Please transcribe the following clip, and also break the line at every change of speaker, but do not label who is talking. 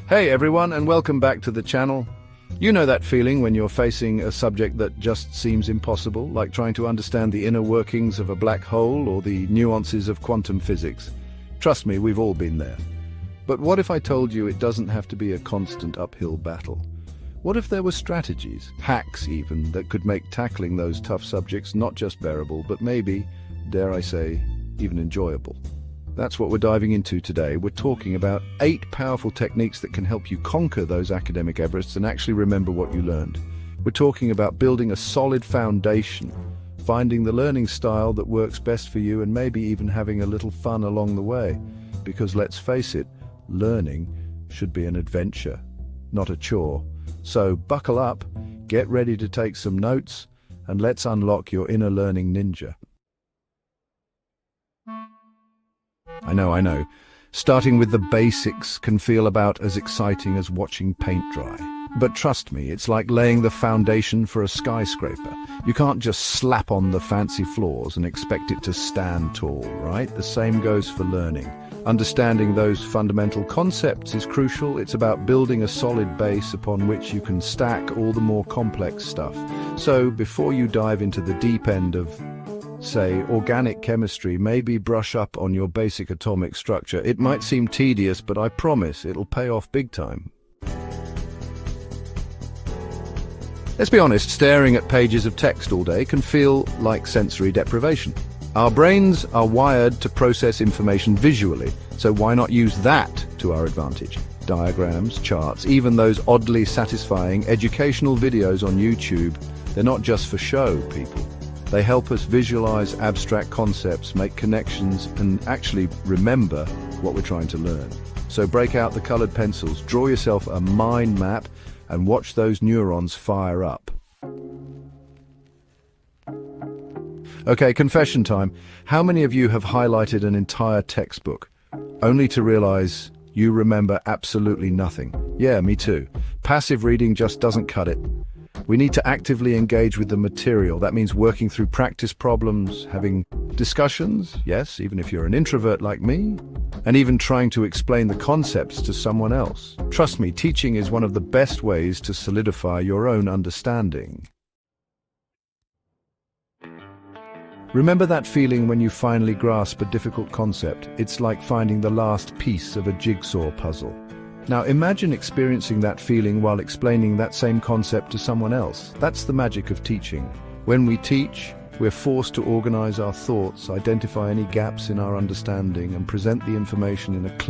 Hey everyone, and welcome back to the channel. You know that feeling when you're facing a subject that just seems impossible, like trying to understand the inner workings of a black hole or the nuances of quantum physics. Trust me, we've all been there. But what if I told you it doesn't have to be a constant uphill battle? What if there were strategies, hacks even, that could make tackling those tough subjects not just bearable, but maybe, dare I say, even enjoyable? That's what we're diving into today. We're talking about 8 powerful techniques that can help you conquer those academic Everests and actually remember what you learned. We're talking about building a solid foundation, finding the learning style that works best for you, and maybe even having a little fun along the way. Because let's face it, learning should be an adventure, not a chore. So buckle up, get ready to take some notes, and let's unlock your inner learning ninja. I know. Starting with the basics can feel about as exciting as watching paint dry. But trust me, it's like laying the foundation for a skyscraper. You can't just slap on the fancy floors and expect it to stand tall, right? The same goes for learning. Understanding those fundamental concepts is crucial. It's about building a solid base upon which you can stack all the more complex stuff. So before you dive into the deep end of, say, organic chemistry, maybe brush up on your basic atomic structure. It might seem tedious, but I promise it'll pay off big time. Let's be honest, staring at pages of text all day can feel like sensory deprivation. Our brains are wired to process information visually, so why not use that to our advantage? Diagrams, charts, even those oddly satisfying educational videos on YouTube, they're not just for show, people. They help us visualize abstract concepts, make connections, and actually remember what we're trying to learn. So break out the colored pencils, draw yourself a mind map, and watch those neurons fire up. Okay, confession time. How many of you have highlighted an entire textbook, only to realize you remember absolutely nothing? Yeah, me too. Passive reading just doesn't cut it. We need to actively engage with the material. That means working through practice problems, having discussions, yes, even if you're an introvert like me, and even trying to explain the concepts to someone else. Trust me, teaching is one of the best ways to solidify your own understanding. Remember that feeling when you finally grasp a difficult concept? It's like finding the last piece of a jigsaw puzzle. Now imagine experiencing that feeling while explaining that same concept to someone else. That's the magic of teaching. When we teach, we're forced to organize our thoughts, identify any gaps in our understanding, and present the information in a clear